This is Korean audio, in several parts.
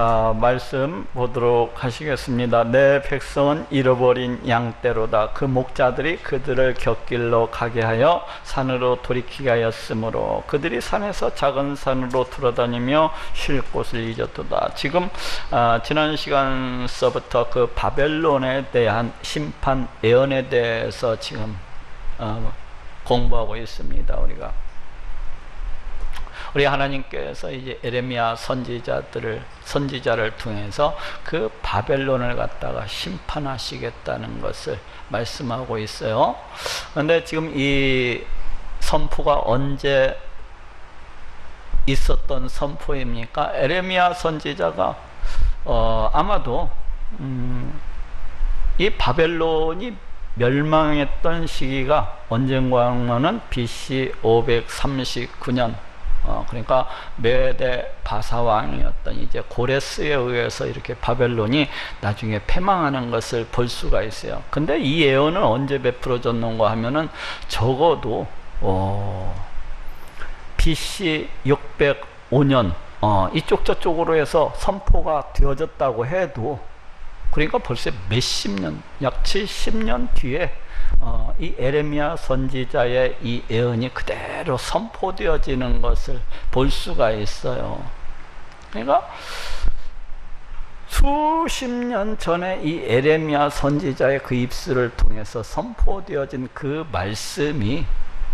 자, 말씀 보도록 하시겠습니다. 내 백성은 잃어버린 양떼로다. 그 목자들이 그들을 곁길로 가게 하여 산으로 돌이키게 하였으므로 그들이 산에서 작은 산으로 돌아다니며 쉴 곳을 잊었도다. 지금 지난 시간서부터 그 바벨론에 대한 심판 예언에 대해서 지금 공부하고 있습니다. 우리 하나님께서 이제 에레미야 선지자를 통해서 그 바벨론을 갖다가 심판하시겠다는 것을 말씀하고 있어요. 그런데 지금 이 선포가 언제 있었던 선포입니까? 에레미야 선지자가 아마도 이 바벨론이 멸망했던 시기가 언젠가 하면은 BC 539년 그러니까 메데 바사왕이었던 이제 고레스에 의해서 이렇게 바벨론이 나중에 패망하는 것을 볼 수가 있어요. 근데 이 예언은 언제 베풀어졌는가 하면은 적어도 BC 605년 이쪽 저쪽으로 해서 선포가 되어졌다고 해도 그러니까 벌써 몇십 년, 약 70년 뒤에 이 에레미야 선지자의 이 예언이 그대로 선포되어지는 것을 볼 수가 있어요. 그러니까 수십 년 전에 이 에레미야 선지자의 그 입술을 통해서 선포되어진 그 말씀이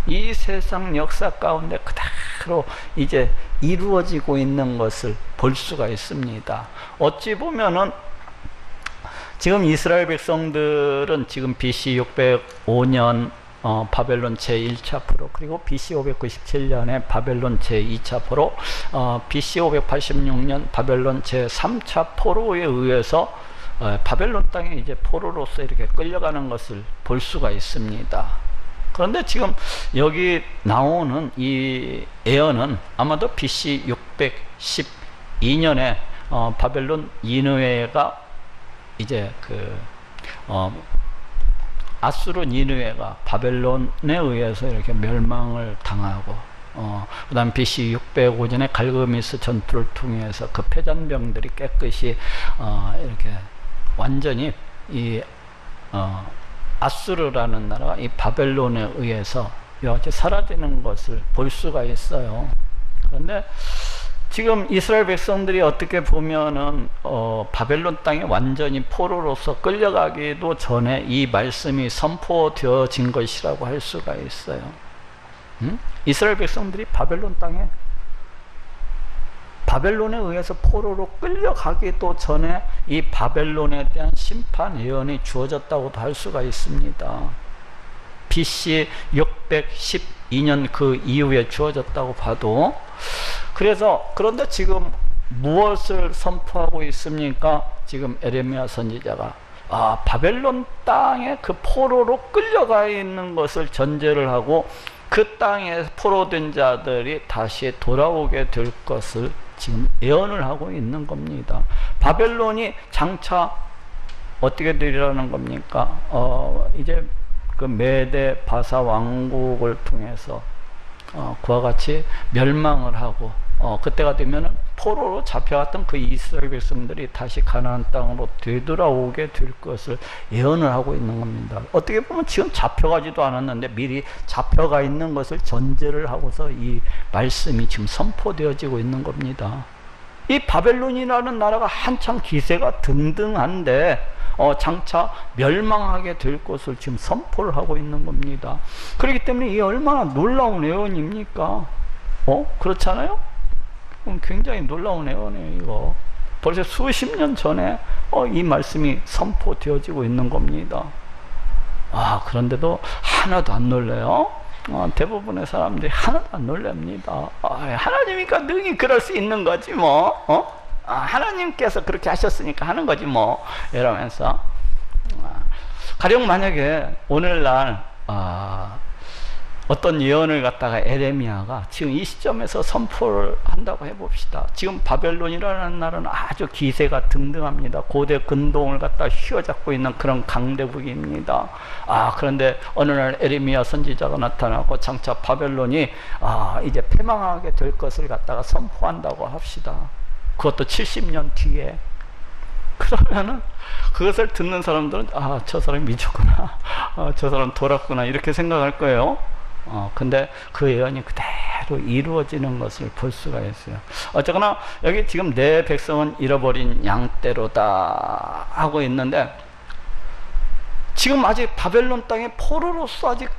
이 세상 역사 가운데 그대로 이제 이루어지고 있는 것을 볼 수가 있습니다. 어찌 보면은 지금 이스라엘 백성들은 지금 BC 605년 바벨론 제1차 포로, 그리고 BC 597년에 바벨론 제2차 포로, BC 586년 바벨론 제3차 포로에 의해서 바벨론 땅에 이제 포로로서 이렇게 끌려가는 것을 볼 수가 있습니다. 그런데 지금 여기 나오는 이 예언은 아마도 BC 612년에 바벨론 니느웨가 이제 아수르 니느웨가 바벨론에 의해서 이렇게 멸망을 당하고 그 다음 BC 605년에 갈그미스 전투를 통해서 그 패잔병들이 깨끗이 이렇게 완전히 이 아수르라는 나라가 이 바벨론에 의해서 이렇게 사라지는 것을 볼 수가 있어요. 그런데 지금 이스라엘 백성들이 어떻게 보면은 바벨론 땅에 완전히 포로로서 끌려가기도 전에 이 말씀이 선포되어진 것이라고 할 수가 있어요. 이스라엘 백성들이 바벨론에 의해서 포로로 끌려가기도 전에 이 바벨론에 대한 심판 예언이 주어졌다고도 할 수가 있습니다. BC 612년 그 이후에 주어졌다고 봐도, 그런데 지금 무엇을 선포하고 있습니까? 지금 에레미야 선지자가 바벨론 땅에 그 포로로 끌려가 있는 것을 전제를 하고 그 땅에 포로된 자들이 다시 돌아오게 될 것을 지금 예언을 하고 있는 겁니다. 바벨론이 장차 어떻게 되리라는 겁니까? 이제 그 메데 바사 왕국을 통해서 그와 같이 멸망을 하고 그때가 되면은 포로로 잡혀갔던 그 이스라엘 백성들이 다시 가나안 땅으로 되돌아오게 될 것을 예언을 하고 있는 겁니다. 어떻게 보면 지금 잡혀가지도 않았는데 미리 잡혀가 있는 것을 전제를 하고서 이 말씀이 지금 선포되어지고 있는 겁니다. 이 바벨론이라는 나라가 한창 기세가 등등한데 장차 멸망하게 될 것을 지금 선포를 하고 있는 겁니다. 그렇기 때문에 이게 얼마나 놀라운 예언입니까? 그렇잖아요? 굉장히 놀라운 예언이에요. 이거 벌써 수십 년 전에 이 말씀이 선포되어지고 있는 겁니다. 그런데도 하나도 안 놀래요. 대부분의 사람들이 하나도 안 놀랍니다. 하나님이니까 능히 그럴 수 있는 거지 뭐. 하나님께서 그렇게 하셨으니까 하는 거지 뭐, 이러면서 가령 만약에 오늘날 어떤 예언을 갖다가 에레미야가 지금 이 시점에서 선포를 한다고 해봅시다. 지금 바벨론이라는 나라는 아주 기세가 등등합니다. 고대 근동을 갖다 휘어잡고 있는 그런 강대국입니다. 그런데 어느 날 에레미야 선지자가 나타나고 장차 바벨론이 이제 패망하게 될 것을 갖다가 선포한다고 합시다. 그것도 70년 뒤에. 그러면은 그것을 듣는 사람들은 아, 저 사람이 미쳤구나, 저 사람 돌았구나, 이렇게 생각할 거예요. 근데 그 예언이 그대로 이루어지는 것을 볼 수가 있어요. 어쨌거나 여기 지금 내 백성은 잃어버린 양떼로다 하고 있는데, 지금 아직 바벨론 땅에 포로로서 아직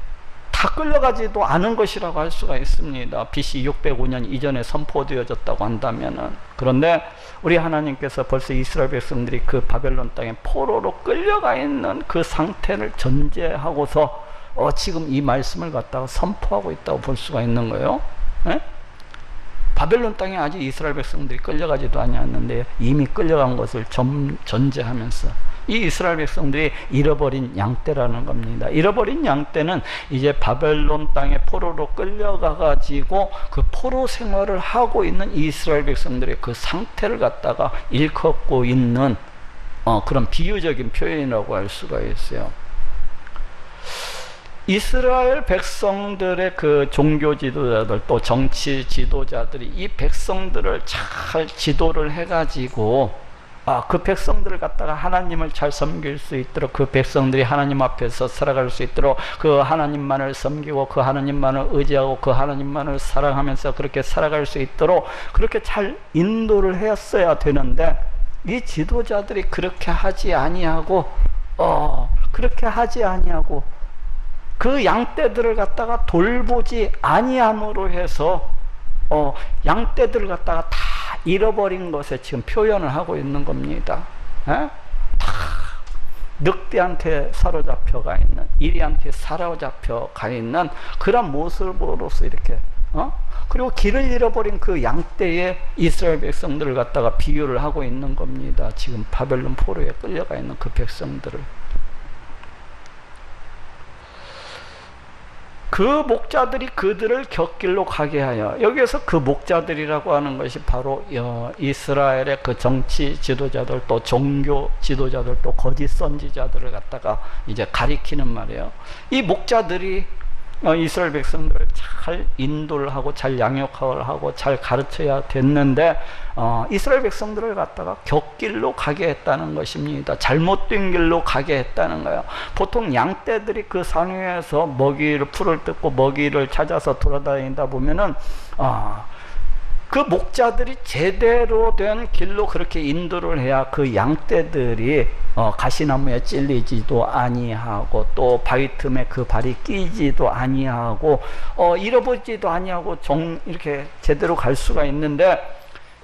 다 끌려가지도 않은 것이라고 할 수가 있습니다. BC 605년 이전에 선포되어졌다고 한다면은. 그런데 우리 하나님께서 벌써 이스라엘 백성들이 그 바벨론 땅에 포로로 끌려가 있는 그 상태를 전제하고서 지금 이 말씀을 갖다가 선포하고 있다고 볼 수가 있는 거예요. 에? 바벨론 땅에 아직 이스라엘 백성들이 끌려가지도 않았는데 이미 끌려간 것을 전제하면서 이 이스라엘 백성들이 잃어버린 양떼라는 겁니다. 잃어버린 양떼는 이제 바벨론 땅에 포로로 끌려가 가지고 그 포로 생활을 하고 있는 이스라엘 백성들의 그 상태를 갖다가 일컫고 있는 그런 비유적인 표현이라고 할 수가 있어요. 이스라엘 백성들의 그 종교 지도자들, 또 정치 지도자들이 이 백성들을 잘 지도를 해가지고 그 백성들을 갖다가 하나님을 잘 섬길 수 있도록, 그 백성들이 하나님 앞에서 살아갈 수 있도록, 그 하나님만을 섬기고 그 하나님만을 의지하고 그 하나님만을 사랑하면서 그렇게 살아갈 수 있도록 그렇게 잘 인도를 했어야 되는데, 이 지도자들이 그렇게 하지 아니하고 그 양떼들을 갖다가 돌보지 아니함으로 해서 양떼들을 갖다가 다 잃어버린 것에 지금 표현을 하고 있는 겁니다. 다 늑대한테 사로잡혀가 있는, 이리한테 사로잡혀가 있는 그런 모습으로서 이렇게 그리고 길을 잃어버린 그 양떼의 이스라엘 백성들을 갖다가 비유를 하고 있는 겁니다. 지금 바벨론 포로에 끌려가 있는 그 백성들을. 그 목자들이 그들을 곁길로 가게 하여, 여기에서 그 목자들이라고 하는 것이 바로 이스라엘의 그 정치 지도자들, 또 종교 지도자들, 또 거짓 선지자들을 갖다가 이제 가리키는 말이에요. 이 목자들이 이스라엘 백성들을 잘 인도를 하고 잘 양육을 하고 잘 가르쳐야 됐는데 이스라엘 백성들을 갖다가 곁길로 가게 했다는 것입니다. 잘못된 길로 가게 했다는 거예요. 보통 양떼들이 그 산 위에서 풀을 뜯고 먹이를 찾아서 돌아다니다 보면은 그 목자들이 제대로 된 길로 그렇게 인도를 해야 그 양떼들이 가시나무에 찔리지도 아니하고, 또 바위 틈에 그 발이 끼지도 아니하고, 잃어버리지도 아니하고 이렇게 제대로 갈 수가 있는데,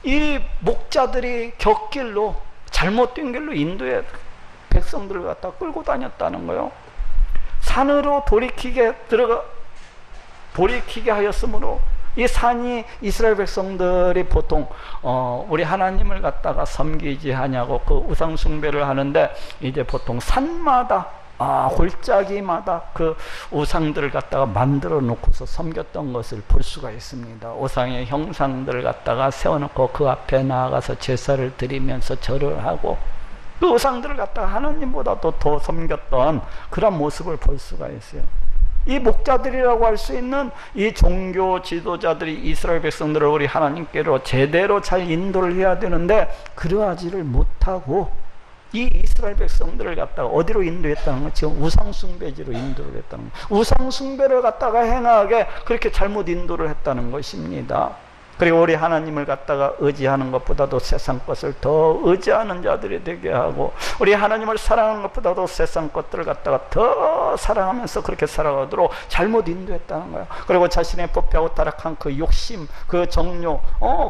이 목자들이 곁길로, 잘못된 길로 인도해 백성들을 갖다 끌고 다녔다는 거예요. 산으로 돌이키게 하였으므로, 이 산이 이스라엘 백성들이 보통 우리 하나님을 갖다가 섬기지 하냐고 그 우상 숭배를 하는데, 이제 보통 산마다 골짜기마다 그 우상들을 갖다가 만들어 놓고서 섬겼던 것을 볼 수가 있습니다. 우상의 형상들을 갖다가 세워놓고 그 앞에 나아가서 제사를 드리면서 절을 하고, 그 우상들을 갖다가 하나님보다도 더 섬겼던 그런 모습을 볼 수가 있어요. 이 목자들이라고 할 수 있는 이 종교 지도자들이 이스라엘 백성들을 우리 하나님께로 제대로 잘 인도를 해야 되는데, 그러하지를 못하고 이 이스라엘 백성들을 갖다가 어디로 인도했다는 건 지금 우상숭배지로 인도를 했다는 거예요. 우상숭배를 갖다가 행하게 그렇게 잘못 인도를 했다는 것입니다. 그리고 우리 하나님을 갖다가 의지하는 것보다도 세상 것을 더 의지하는 자들이 되게 하고, 우리 하나님을 사랑하는 것보다도 세상 것들을 갖다가 더 사랑하면서 그렇게 살아가도록 잘못 인도했다는 거예요. 그리고 자신의 부패하고 타락한 그 욕심, 그 정욕,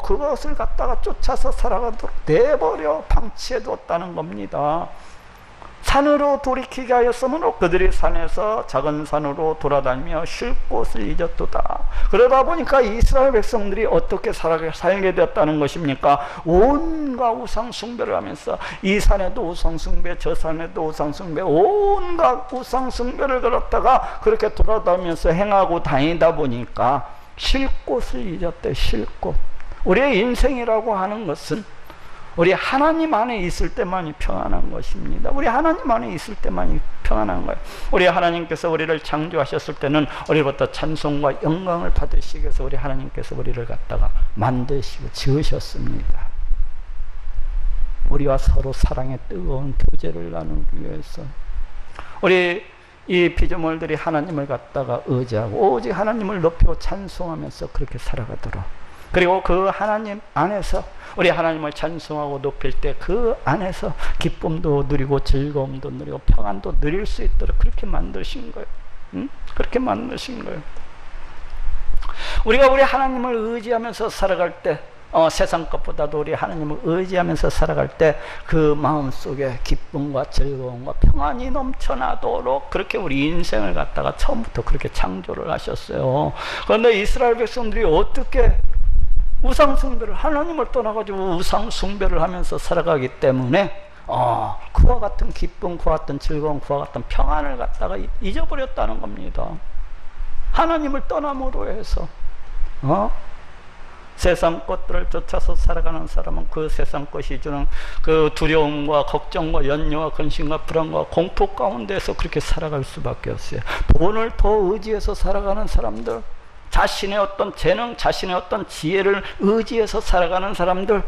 그것을 갖다가 쫓아서 살아가도록 내버려 방치해뒀다는 겁니다. 산으로 돌이키게 하였으므로 그들이 산에서 작은 산으로 돌아다니며 쉴 곳을 잊었도다. 그러다 보니까 이스라엘 백성들이 어떻게 살게 되었다는 것입니까? 온갖 우상 숭배를 하면서, 이 산에도 우상 숭배, 저 산에도 우상 숭배, 온갖 우상 숭배를 걸었다가 그렇게 돌아다니면서 행하고 다니다 보니까 쉴 곳을 잊었대. 쉴 곳. 우리의 인생이라고 하는 것은 우리 하나님 안에 있을 때만이 평안한 것입니다. 우리 하나님 안에 있을 때만이 평안한 거예요. 우리 하나님께서 우리를 창조하셨을 때는 우리부터 찬송과 영광을 받으시기 위해서 우리 하나님께서 우리를 갖다가 만드시고 지으셨습니다. 우리와 서로 사랑의 뜨거운 교제를 나누기 위해서 우리 이 피조물들이 하나님을 갖다가 의지하고 오직 하나님을 높이고 찬송하면서 그렇게 살아가도록, 그리고 그 하나님 안에서 우리 하나님을 찬송하고 높일 때 그 안에서 기쁨도 누리고 즐거움도 누리고 평안도 누릴 수 있도록 그렇게 만드신 거예요. 그렇게 만드신 거예요. 우리가 우리 하나님을 의지하면서 살아갈 때 세상 것보다도 우리 하나님을 의지하면서 살아갈 때 그 마음속에 기쁨과 즐거움과 평안이 넘쳐나도록 그렇게 우리 인생을 갖다가 처음부터 그렇게 창조를 하셨어요. 그런데 이스라엘 백성들이 어떻게 우상숭배를, 하나님을 떠나가지고 우상숭배를 하면서 살아가기 때문에 그와 같은 기쁨, 그와 같은 즐거움, 그와 같은 평안을 갖다가 잊어버렸다는 겁니다. 하나님을 떠남으로 해서 세상 것들을 쫓아서 살아가는 사람은 그 세상 것이 주는 그 두려움과 걱정과 연려와 근심과 불안과 공포 가운데서 그렇게 살아갈 수밖에 없어요. 돈을 더 의지해서 살아가는 사람들, 자신의 어떤 재능, 자신의 어떤 지혜를 의지해서 살아가는 사람들,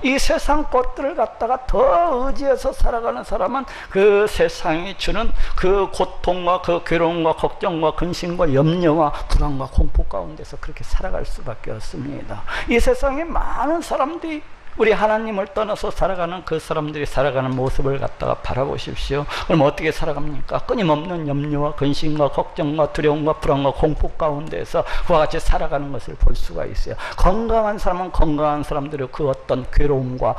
이 세상 것들을 갖다가 더 의지해서 살아가는 사람은 그 세상이 주는 그 고통과 그 괴로움과 걱정과 근심과 염려와 불안과 공포 가운데서 그렇게 살아갈 수밖에 없습니다. 이 세상에 많은 사람들이 우리 하나님을 떠나서 살아가는 그 사람들이 살아가는 모습을 갖다가 바라보십시오. 그럼 어떻게 살아갑니까? 끊임없는 염려와 근심과 걱정과 두려움과 불안과 공포 가운데서 그와 같이 살아가는 것을 볼 수가 있어요. 건강한 사람은 건강한 사람들의 그 어떤 괴로움과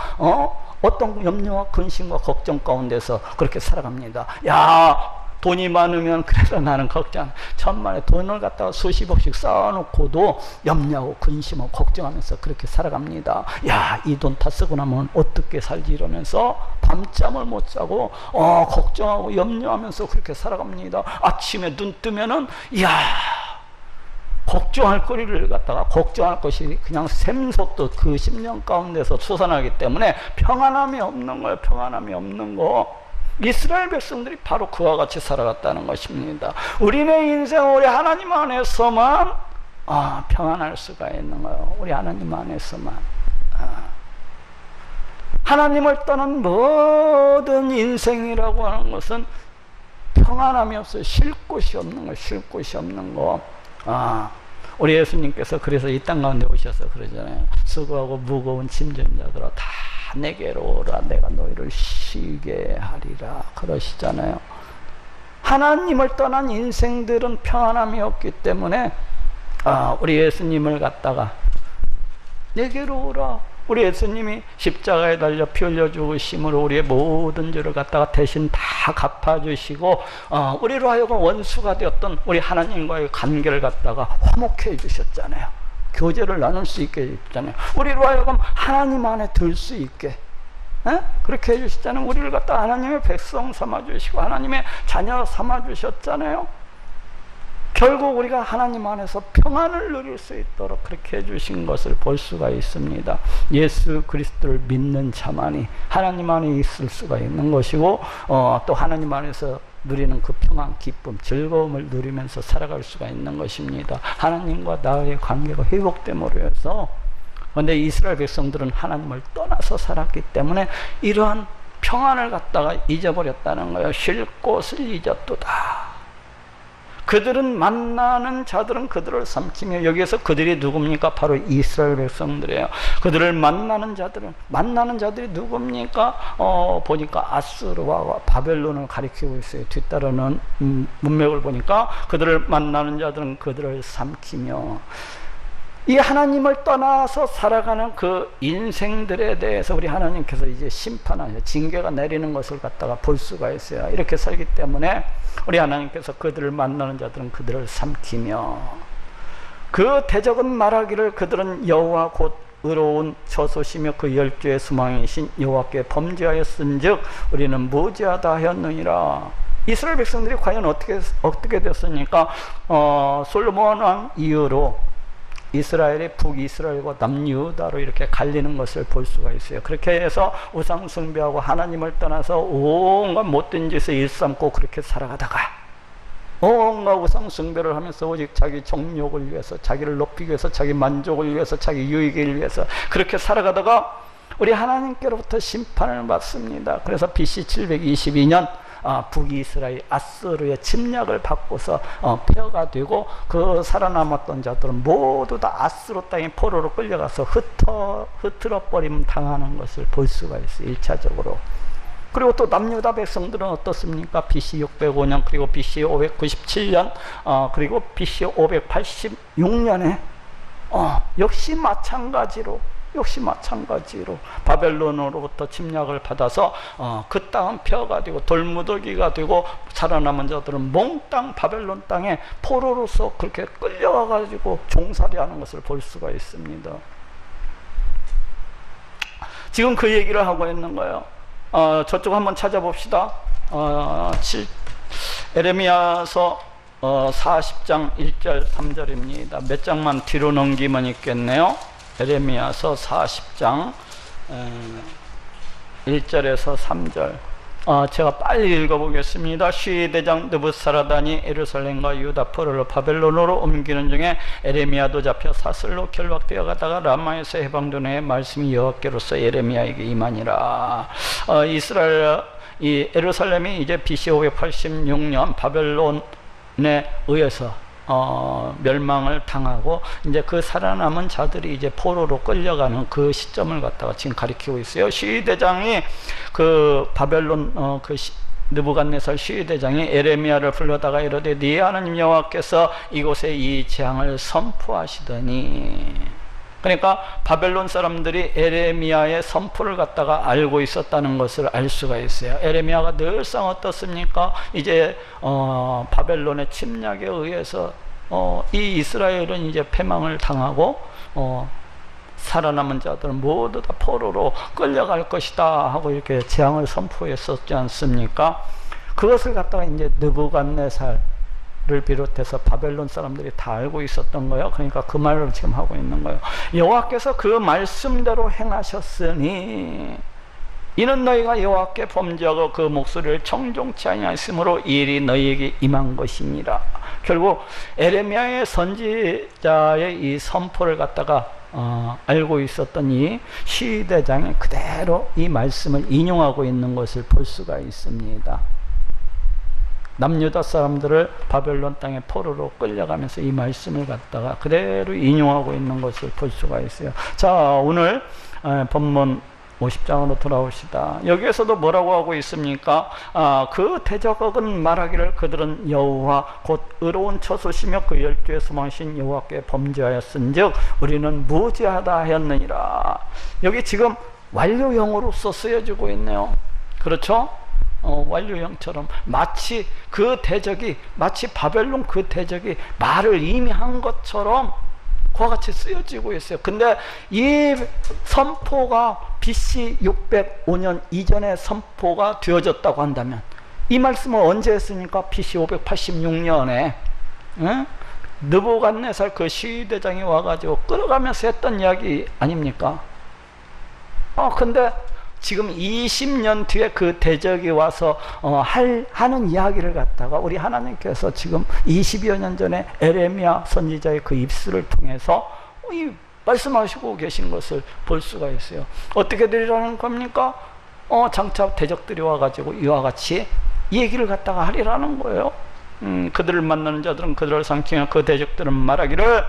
어떤 염려와 근심과 걱정 가운데서 그렇게 살아갑니다. 야, 돈이 많으면 그래서 나는 걱정, 천만에 돈을 갖다가 수십억씩 쌓아놓고도 염려하고 근심하고 걱정하면서 그렇게 살아갑니다. 야, 이 돈 다 쓰고 나면 어떻게 살지 이러면서 밤잠을 못 자고 걱정하고 염려하면서 그렇게 살아갑니다. 아침에 눈 뜨면은 걱정할 거리를 갖다가 걱정할 것이 그냥 샘솟듯 그 심령 가운데서 솟아나기 때문에 평안함이 없는 거예요. 평안함이 없는 거. 이스라엘 백성들이 바로 그와 같이 살아갔다는 것입니다. 우리의 인생은 우리 하나님 안에서만 평안할 수가 있는 거예요. 우리 하나님 안에서만. 하나님을 떠난 모든 인생이라고 하는 것은 평안함이 없어요. 쉴 곳이 없는 거, 쉴 곳이 없는 거. 우리 예수님께서 그래서 이 땅 가운데 오셔서 그러잖아요. 수고하고 무거운 짐진 자들아 다 내게로 오라, 내가 너희를 쉬게 하리라 그러시잖아요. 하나님을 떠난 인생들은 평안함이 없기 때문에 우리 예수님을 갖다가 내게로 오라, 우리 예수님이 십자가에 달려 피 흘려 죽으심으로 우리의 모든 죄를 갖다가 대신 다 갚아주시고 우리로 하여금 원수가 되었던 우리 하나님과의 관계를 갖다가 화목해 해주셨잖아요. 교제를 나눌 수 있게 해주셨잖아요. 우리로 하여금 하나님 안에 들 수 있게 그렇게 해주셨잖아요. 우리를 갖다 하나님의 백성 삼아주시고 하나님의 자녀 삼아주셨잖아요. 결국 우리가 하나님 안에서 평안을 누릴 수 있도록 그렇게 해주신 것을 볼 수가 있습니다. 예수 그리스도를 믿는 자만이 하나님 안에 있을 수가 있는 것이고 또 하나님 안에서 누리는 그 평안, 기쁨, 즐거움을 누리면서 살아갈 수가 있는 것입니다. 하나님과 나의 관계가 회복됨으로 해서. 그런데 이스라엘 백성들은 하나님을 떠나서 살았기 때문에 이러한 평안을 갖다가 잊어버렸다는 거예요. 쉴 곳을 잊었도다. 그들은 만나는 자들은 그들을 삼키며, 여기에서 그들이 누굽니까? 바로 이스라엘 백성들이에요. 그들을 만나는 자들이 누굽니까? 보니까 아수르와 바벨론을 가리키고 있어요. 뒤따르는 문맥을 보니까 그들을 만나는 자들은 그들을 삼키며, 이 하나님을 떠나서 살아가는 그 인생들에 대해서 우리 하나님께서 이제 심판하셔, 징계가 내리는 것을 갖다가 볼 수가 있어요. 이렇게 살기 때문에 우리 하나님께서 그들을 만나는 자들은 그들을 삼키며, 그 대적은 말하기를 그들은 여호와 곧 의로운 처소시며 그 열조의 수망이신 여호와께 범죄하였은즉 우리는 무죄하다 하였느니라. 이스라엘 백성들이 과연 어떻게 됐습니까? 솔로몬 왕 이후로 이스라엘이 북이스라엘과 남유다로 이렇게 갈리는 것을 볼 수가 있어요. 그렇게 해서 우상 숭배하고 하나님을 떠나서 온갖 못된 짓을 일삼고 그렇게 살아가다가 온갖 우상 숭배를 하면서 오직 자기 정욕을 위해서, 자기를 높이기 위해서, 자기 만족을 위해서, 자기 유익을 위해서 그렇게 살아가다가 우리 하나님께로부터 심판을 받습니다. 그래서 BC 722년 북이스라엘 아스르의 침략을 받고서 폐허가 되고 그 살아남았던 자들은 모두 다 아스르 땅에 포로로 끌려가서 흩어버림 당하는 것을 볼 수가 있어요. 1차적으로. 그리고 또 남유다 백성들은 어떻습니까? BC 605년 그리고 BC 597년 그리고 BC 586년에 역시 마찬가지로 바벨론으로부터 침략을 받아서 그 땅은 폐허가 되고 돌무더기가 되고 살아남은 자들은 몽땅 바벨론 땅에 포로로서 그렇게 끌려와 가지고 종살이하는 것을 볼 수가 있습니다. 지금 그 얘기를 하고 있는 거예요. 저쪽 한번 찾아봅시다. 에레미야서 40장 1절 3절입니다. 몇 장만 뒤로 넘기면 있겠네요. 에레미야서 40장 1절에서 3절. 제가 빨리 읽어보겠습니다. 시대장 느부사라단이 예루살렘과 유다 포로를 바벨론으로 옮기는 중에 에레미야도 잡혀 사슬로 결박되어 가다가 라마에서 해방된 후에 말씀이 여호와께로서 에레미야에게 임하니라. 이 예루살렘이 이제 BC 586년 바벨론에 의해서 멸망을 당하고 이제 그 살아남은 자들이 이제 포로로 끌려가는 그 시점을 갖다가 지금 가리키고 있어요. 시위대장이 그 바벨론 느부갓네살 시위대장이 에레미야를 불러다가 이르되 네 하나님 여호와께서 이곳에 이 재앙을 선포하시더니, 그러니까 바벨론 사람들이 에레미야의 선포를 갖다가 알고 있었다는 것을 알 수가 있어요. 에레미야가 늘상 어떻습니까? 이제 바벨론의 침략에 의해서 이 이스라엘은 이제 패망을 당하고 살아남은 자들은 모두 다 포로로 끌려갈 것이다 하고 이렇게 재앙을 선포했었지 않습니까? 그것을 갖다가 이제 느부갓네살을 비롯해서 바벨론 사람들이 다 알고 있었던 거예요. 그러니까 그 말을 지금 하고 있는 거예요. 여호와께서 그 말씀대로 행하셨으니 이는 너희가 여호와께 범죄하고 그 목소리를 청종치 아니하였으므로 이 일이 너희에게 임한 것이니라. 결국 에레미야의 선지자의 이 선포를 갖다가 알고 있었던 이 시대장이 그대로 이 말씀을 인용하고 있는 것을 볼 수가 있습니다. 남유다 사람들을 바벨론 땅에 포로로 끌려가면서 이 말씀을 갖다가 그대로 인용하고 있는 것을 볼 수가 있어요. 자, 오늘 본문 50장으로 돌아옵시다. 여기에서도 뭐라고 하고 있습니까? 그 대적은 말하기를 그들은 여호와 곧 의로운 처소시며 그 열조의 소망이신 여호와께 범죄하였은즉 우리는 무죄하다 하였느니라. 여기 지금 완료형으로 쓰여지고 있네요. 그렇죠? 완료형처럼 마치 그 대적이, 마치 바벨론 그 대적이 말을 이미 한 것처럼 그와 같이 쓰여지고 있어요. 근데 이 선포가 BC 605년 이전에 선포가 되어졌다고 한다면 이 말씀을 언제 했습니까? BC 586년에 느부갓네살 그 시위대장이 와가지고 끌어가면서 했던 이야기 아닙니까? 근데 지금 20년 뒤에 그 대적이 와서 하는 이야기를 갖다가 우리 하나님께서 지금 20여 년 전에 에레미야 선지자의 그 입술을 통해서 말씀하시고 계신 것을 볼 수가 있어요. 어떻게 되리라는 겁니까? 장차 대적들이 와가지고 이와 같이 얘기를 갖다가 하리라는 거예요. 그들을 만나는 자들은 그들을 삼키며 그 대적들은 말하기를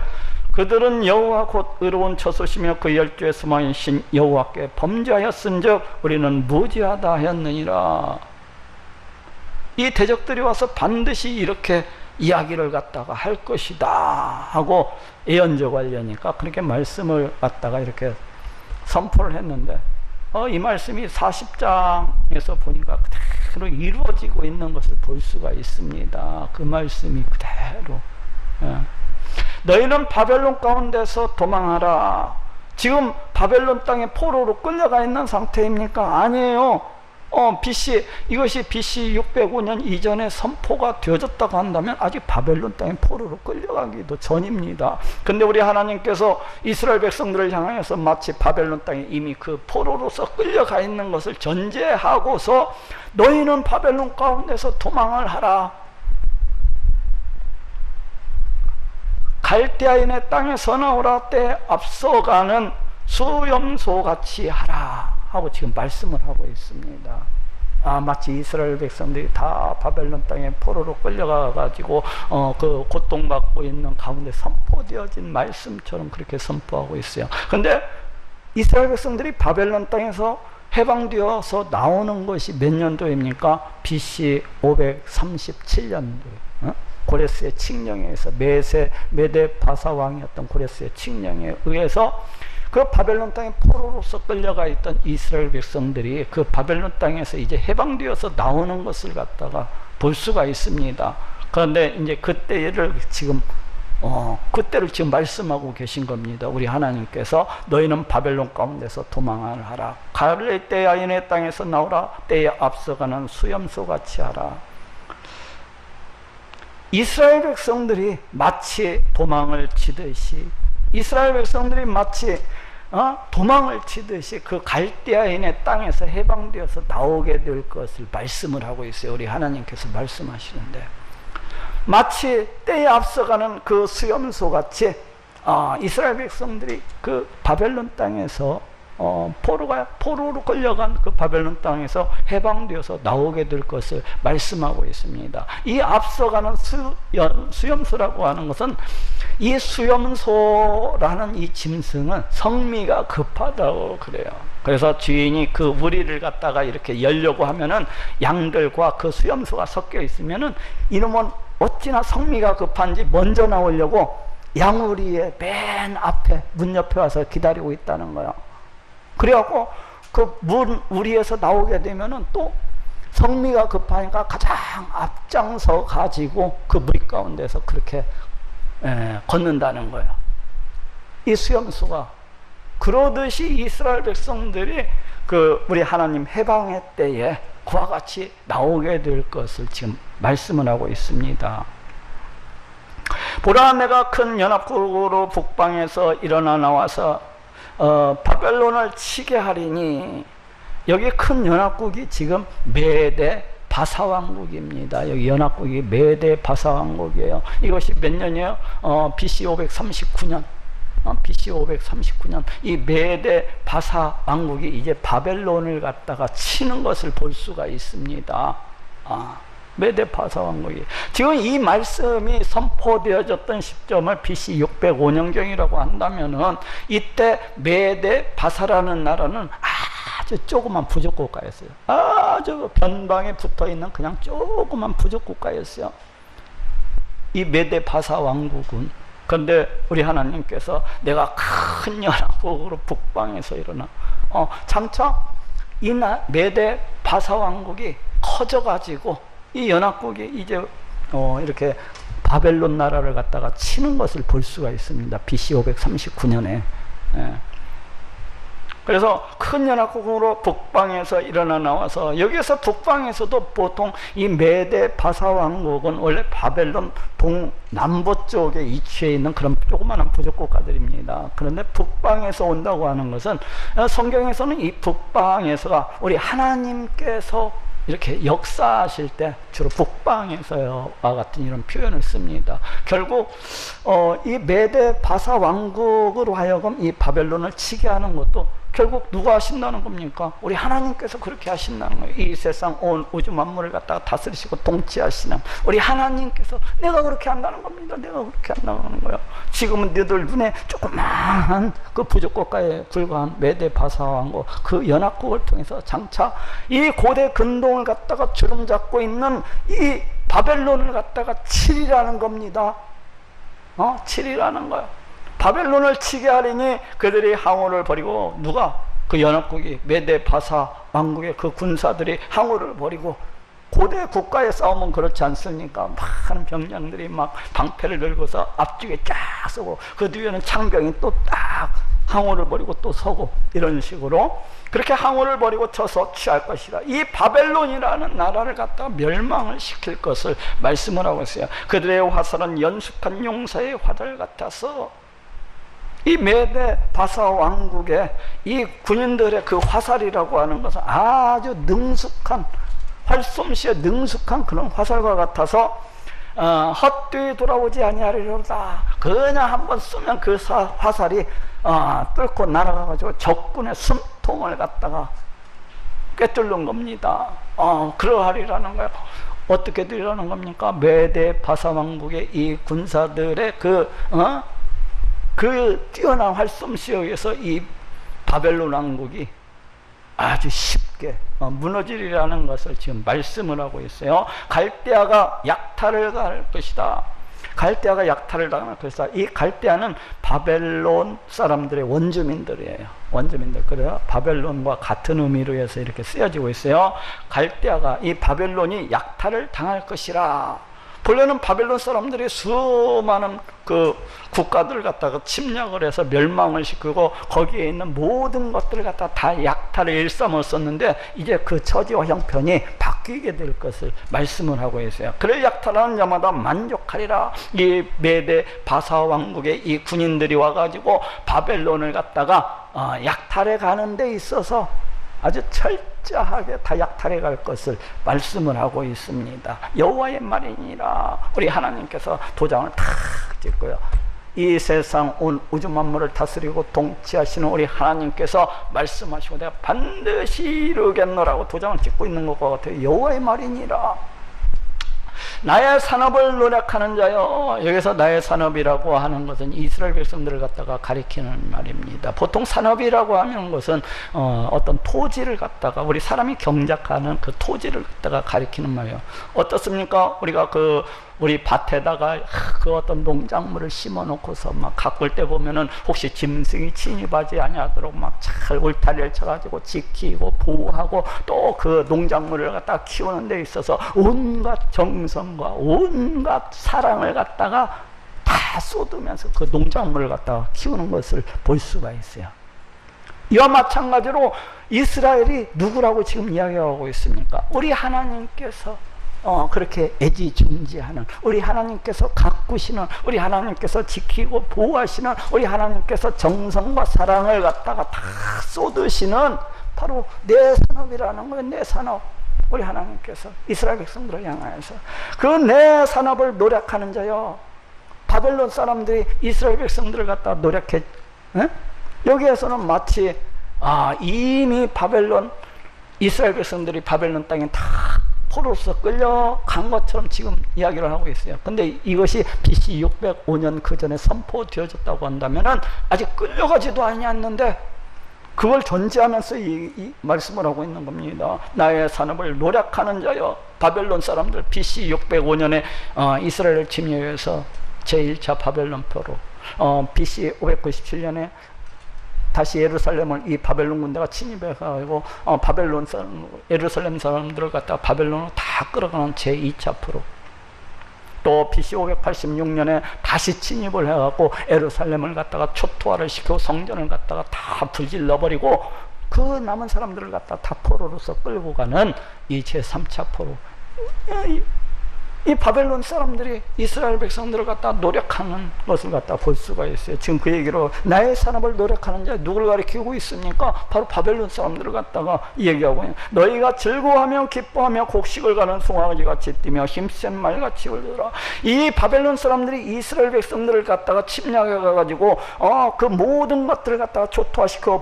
그들은 여호와 곧 의로운 처소시며 그 열조의 소망이신 여호와께 범죄하였은즉 우리는 무죄하다 하였느니라. 이 대적들이 와서 반드시 이렇게 이야기를 갖다가 할 것이다 하고 예언적 관련이니까 그렇게 말씀을 갖다가 이렇게 선포를 했는데 이 말씀이 40장에서 보니까 그대로 이루어지고 있는 것을 볼 수가 있습니다. 그 말씀이 그대로. 너희는 바벨론 가운데서 도망하라. 지금 바벨론 땅에 포로로 끌려가 있는 상태입니까? 아니에요. 이것이 BC 605년 이전에 선포가 되어졌다고 한다면 아직 바벨론 땅에 포로로 끌려가기도 전입니다. 근데 우리 하나님께서 이스라엘 백성들을 향하여서 마치 바벨론 땅에 이미 그 포로로서 끌려가 있는 것을 전제하고서 너희는 바벨론 가운데서 도망을 하라. 갈대아인의 땅에서 나오라 때 앞서가는 수염소 같이 하라 하고 지금 말씀을 하고 있습니다. 마치 이스라엘 백성들이 다 바벨론 땅에 포로로 끌려가 가지고 그 고통받고 있는 가운데 선포되어진 말씀처럼 그렇게 선포하고 있어요. 근데 이스라엘 백성들이 바벨론 땅에서 해방되어서 나오는 것이 몇 년도입니까? BC 537년도. 고레스의 칙령에 의해서 메데 바사 왕이었던 고레스의 칙령에 의해서 그 바벨론 땅에 포로로서 끌려가 있던 이스라엘 백성들이 그 바벨론 땅에서 이제 해방되어서 나오는 것을 갖다가 볼 수가 있습니다. 그런데 이제 그때를 지금 그때를 지금 말씀하고 계신 겁니다. 우리 하나님께서 너희는 바벨론 가운데서 도망을 하라. 갈레아인의 땅에서 나오라. 때에 앞서가는 수염소 같이 하라. 이스라엘 백성들이 마치 도망을 치듯이 이스라엘 백성들이 마치 도망을 치듯이 그 갈대아인의 땅에서 해방되어서 나오게 될 것을 말씀을 하고 있어요. 우리 하나님께서 말씀하시는데 마치 때에 앞서가는 그 수염소 같이 이스라엘 백성들이 그 바벨론 땅에서 포로로 끌려간 그 바벨론 땅에서 해방되어서 나오게 될 것을 말씀하고 있습니다. 이 앞서가는 수염소라고 하는 것은 이 수염소라는 이 짐승은 성미가 급하다고 그래요. 그래서 주인이 그 우리를 갖다가 이렇게 열려고 하면은 양들과 그 수염소가 섞여 있으면은 이놈은 어찌나 성미가 급한지 먼저 나오려고 양우리의 맨 앞에 문 옆에 와서 기다리고 있다는 거예요. 그래갖고 그 문 우리에서 나오게 되면은 또 성미가 급하니까 가장 앞장서 가지고 그 물 가운데서 그렇게 걷는다는 거예요. 이 수염소가 그러듯이 이스라엘 백성들이 그 우리 하나님 해방의 때에 그와 같이 나오게 될 것을 지금 말씀을 하고 있습니다. 보라, 내가 큰 연합국으로 북방에서 일어나 나와서 바벨론을 치게 하리니. 여기 큰 연합국이 지금 메데 바사 왕국입니다. 여기 연합국이 메데 바사 왕국이에요. 이것이 몇 년이에요? BC 539년. BC 539년 이 메데 바사 왕국이 이제 바벨론을 갖다가 치는 것을 볼 수가 있습니다. 메데 바사 왕국이 지금 이 말씀이 선포되어졌던 시점을 BC 605년경이라고 한다면은 이때 메데 바사라는 나라는 아주 조그만 부족 국가였어요. 아주 변방에 붙어 있는 그냥 조그만 부족 국가였어요. 이 메데 바사 왕국은. 그런데 우리 하나님께서 내가 큰 연합국으로 북방에서 일어나 장차 이 메데 바사 왕국이 커져가지고 이 연합국이 이제 이렇게 바벨론 나라를 갖다가 치는 것을 볼 수가 있습니다. BC 539년에. 그래서 큰 연합국으로 북방에서 일어나 나와서 여기에서 북방에서도 보통 이 메데 바사 왕국은 원래 바벨론 동남부 쪽에 위치해 있는 그런 조그마한 부족 국가들입니다. 그런데 북방에서 온다고 하는 것은 성경에서는 이 북방에서가 우리 하나님께서 이렇게 역사하실 때 주로 북방에서와 같은 이런 표현을 씁니다. 결국 이 메데 바사 왕국으로 하여금 이 바벨론을 치게 하는 것도 결국 누가 하신다는 겁니까? 우리 하나님께서 그렇게 하신다는 거예요. 이 세상 온 우주 만물을 갖다가 다스리시고 통치하시는 우리 하나님께서 내가 그렇게 한다는 겁니다. 내가 그렇게 한다는 거예요. 지금은 너희들 눈에 조그마한 그 부족 국가에 불과한 메데 바사 왕국 그 연합국을 통해서 장차 이 고대 근동을 갖다가 주름 잡고 있는 이 바벨론을 갖다가 치리라는 겁니다. 치리라는 거예요. 바벨론을 치게 하리니 그들이 항우를 버리고 누가? 그 연합국이 메데 바사 왕국의 그 군사들이 항우를 버리고 고대 국가의 싸움은 그렇지 않습니까? 많은 병장들이 막 방패를 들고서 앞쪽에 쫙 서고 그 뒤에는 창병이 또 딱 항우를 버리고 또 서고 이런 식으로 그렇게 항우를 버리고 쳐서 취할 것이라. 이 바벨론이라는 나라를 갖다가 멸망을 시킬 것을 말씀을 하고 있어요. 그들의 화살은 연숙한 용사의 화살 같아서 이 메데 바사 왕국의 이 군인들의 그 화살이라고 하는 것은 아주 능숙한 활솜씨에 능숙한 그런 화살과 같아서 헛되이 돌아오지 아니하리로다. 그냥 한번 쏘면 그 화살이 뚫고 날아가가지고 적군의 숨통을 갖다가 꿰뚫는 겁니다. 그러하리라는 거예요. 어떻게 되라는 겁니까? 메대 바사 왕국의 이 군사들의 그 뛰어난 활솜씨에 의해서 이 바벨론 왕국이 아주 쉽게 무너지리라는 것을 지금 말씀을 하고 있어요. 갈대아가 약탈을 갈 것이다. 갈대아가 약탈을 당할 것이다. 이 갈대아는 바벨론 사람들의 원주민들이에요. 원주민들. 그래요. 바벨론과 같은 의미로 해서 이렇게 쓰여지고 있어요. 갈대아가 이 바벨론이 약탈을 당할 것이라. 본래는 바벨론 사람들이 수많은 그 국가들을 갖다가 침략을 해서 멸망을 시키고 거기에 있는 모든 것들을 갖다가 다 약탈을 일삼았었는데 이제 그 처지와 형편이 바뀌게 될 것을 말씀을 하고 있어요. 그를 약탈하는 자마다 만족하리라. 이 메대 바사 왕국의 이 군인들이 와가지고 바벨론을 갖다가 약탈해 가는 데 있어서 아주 철저하게 다 약탈해 갈 것을 말씀을 하고 있습니다. 여호와의 말이니라. 우리 하나님께서 도장을 탁 찍고요. 이 세상 온 우주 만물을 다스리고 통치하시는 우리 하나님께서 말씀하시고 내가 반드시 이루겠노라고 도장을 찍고 있는 것과 같아요. 여호와의 말이니라. 나의 산업을 노력하는 자요. 여기서 나의 산업이라고 하는 것은 이스라엘 백성들을 갖다가 가리키는 말입니다. 보통 산업이라고 하는 것은 어떤 토지를 갖다가 우리 사람이 경작하는 그 토지를 갖다가 가리키는 말이에요. 어떻습니까? 우리가 우리 밭에다가 그 어떤 농작물을 심어 놓고서 막 가꿀 때 보면은 혹시 짐승이 침입하지 아니하도록 막 잘 울타리를 쳐가지고 지키고 보호하고 또 그 농작물을 갖다가 키우는 데 있어서 온갖 정성과 온갖 사랑을 갖다가 다 쏟으면서 그 농작물을 갖다가 키우는 것을 볼 수가 있어요. 이와 마찬가지로 이스라엘이 누구라고 지금 이야기하고 있습니까? 우리 하나님께서 그렇게 애지중지하는, 우리 하나님께서 가꾸시는, 우리 하나님께서 지키고 보호하시는, 우리 하나님께서 정성과 사랑을 갖다가 다 쏟으시는 바로 내 산업이라는 거예요. 내 산업. 우리 하나님께서 이스라엘 백성들을 향하여서 그 내 산업을 노력하는 자요. 바벨론 사람들이 이스라엘 백성들을 갖다가 노력해. 여기에서는 마치 이미 이스라엘 백성들이 바벨론 땅에 다 포로로서 끌려간 것처럼 지금 이야기를 하고 있어요. 근데 이것이 BC 605년 그 전에 선포되어졌다고 한다면은 아직 끌려가지도 않았는데 그걸 전제하면서 이 말씀을 하고 있는 겁니다. 나의 산업을 노력하는 자여. 바벨론 사람들 BC 605년에 이스라엘을 침략해서 제1차 바벨론 포로, BC 597년에 다시 예루살렘을 이 바벨론 군대가 침입해가지고 예루살렘 사람들을 갖다가 바벨론으로 다 끌어가는 제2차 포로. 또 BC 586년에 다시 침입을 해갖고 예루살렘을 갖다가 초토화를 시키고 성전을 갖다가 다 불질러버리고 그 남은 사람들을 갖다가 다 포로로서 끌고 가는 이 제3차 포로. 이 바벨론 사람들이 이스라엘 백성들을 갖다 노력하는 것을 갖다 볼 수가 있어요. 지금 그 얘기로 나의 산업을 노력하는 자 누구를 가리키고 있습니까? 바로 바벨론 사람들을 갖다가 얘기하고 있는. 너희가 즐거워하며 기뻐하며 곡식을 가는 송아지같이 뛰며 힘센 말같이 울더라. 이 바벨론 사람들이 이스라엘 백성들을 갖다가 침략해 가지고 그 모든 것들을 갖다가 초토화시키고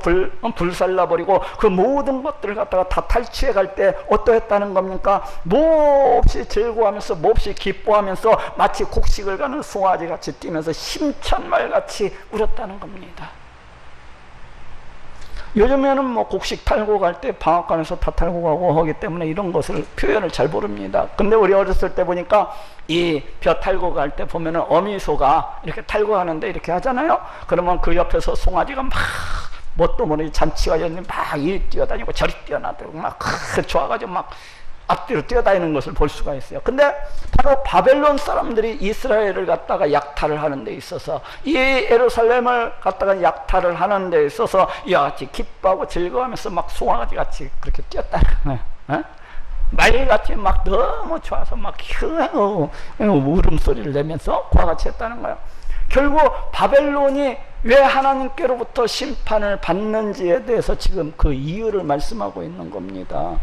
불살라버리고 그 모든 것들을 갖다가 다 탈취해 갈 때 어떠했다는 겁니까? 몹시 즐거워하면서 몹시 기뻐하면서 마치 곡식을 가는 송아지같이 뛰면서 힘찬 말같이 울었다는 겁니다. 요즘에는 뭐 곡식 탈고 갈 때 방앗간에서 다 탈고 가고 하기 때문에 이런 것을 표현을 잘 모릅니다. 근데 우리 어렸을 때 보니까 이 벼 탈고 갈 때 보면은 어미소가 이렇게 탈고 가는데 이렇게 하잖아요. 그러면 그 옆에서 송아지가 막 뭣도 모르게 잔치가 였는데 막 이리 뛰어다니고 저리 뛰어나들고 막 좋아가지고 막 앞뒤로 뛰어다니는 것을 볼 수가 있어요. 근데 바로 바벨론 사람들이 이스라엘을 갖다가 약탈을 하는 데 있어서 이 예루살렘을 갖다가 약탈을 하는 데 있어서 이와 같이 기뻐하고 즐거워하면서 막 송아지 같이 그렇게 뛰었다는 거예요. 말같이 막 너무 좋아서 막 울음소리를 내면서 그와 같이 했다는 거예요. 결국 바벨론이 왜 하나님께로부터 심판을 받는지에 대해서 지금 그 이유를 말씀하고 있는 겁니다.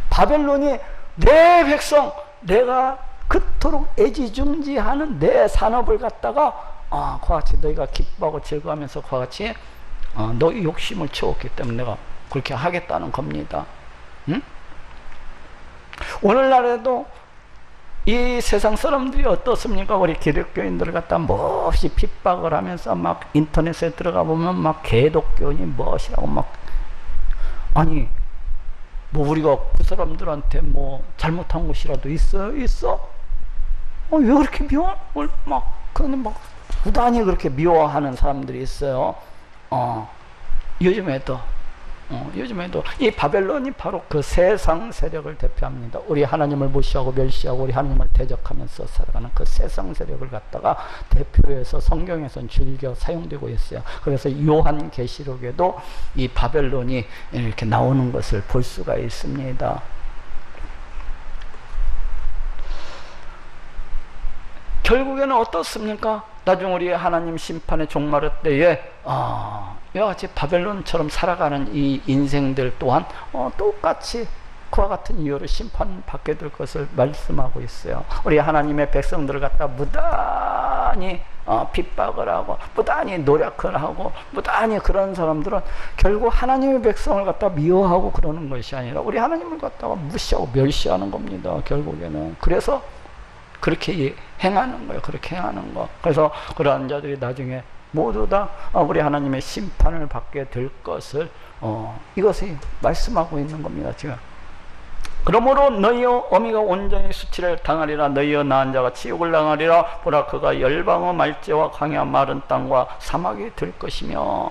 바벨론이 내 백성, 내가 그토록 애지중지하는 내 산업을 갖다가 그와 같이 너희가 기뻐하고 즐거워하면서 그와 같이 너희 욕심을 채웠기 때문에 내가 그렇게 하겠다는 겁니다. 응? 오늘날에도 이 세상 사람들이 어떻습니까? 우리 기독교인들을 갖다 몹시 핍박을 하면서 막 인터넷에 들어가 보면 막 개독교니 무엇이라고 막, 아니 뭐 우리가 그 사람들한테 뭐 잘못한 것이라도 있어? 왜 그렇게 미워? 막 그런데 막 부단히 그렇게 미워하는 사람들이 있어요. 요즘에도 이 바벨론이 바로 그 세상 세력을 대표합니다. 우리 하나님을 무시하고 멸시하고 우리 하나님을 대적하면서 살아가는 그 세상 세력을 갖다가 대표해서 성경에서는 즐겨 사용되고 있어요. 그래서 요한계시록에도 이 바벨론이 이렇게 나오는 것을 볼 수가 있습니다. 결국에는 어떻습니까? 나중 우리 하나님 심판의 종말의 때에 이와 같이 바벨론처럼 살아가는 이 인생들 또한 똑같이 그와 같은 이유로 심판받게 될 것을 말씀하고 있어요. 우리 하나님의 백성들을 갖다 무단히 핍박을 하고 무단히 노력을 하고 무단히 그런 사람들은 결국 하나님의 백성을 갖다 미워하고 그러는 것이 아니라 우리 하나님을 갖다가 무시하고 멸시하는 겁니다. 결국에는. 그래서 그렇게 행하는 거예요. 그렇게 행하는 거. 그래서 그러한 자들이 나중에 모두 다 우리 하나님의 심판을 받게 될 것을 이것이 말씀하고 있는 겁니다. 지금. 그러므로 너희의 어미가 온전히 수치를 당하리라. 너희의 낳은 자가 치욕을 당하리라. 보라 그가 열방의 말재와 광야 마른 땅과 사막이 될 것이며,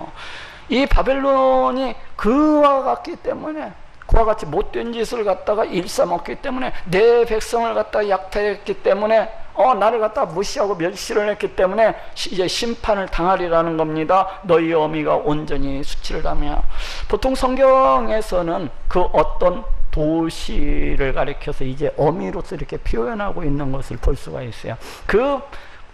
이 바벨론이 그와 같기 때문에 그와 같이 못된 짓을 갖다가 일삼았기 때문에 내 백성을 갖다가 약탈했기 때문에 나를 갖다가 무시하고 멸시를 했기 때문에 이제 심판을 당하리라는 겁니다. 너희 어미가 온전히 수치를 당하며, 보통 성경에서는 그 어떤 도시를 가리켜서 이제 어미로서 이렇게 표현하고 있는 것을 볼 수가 있어요. 그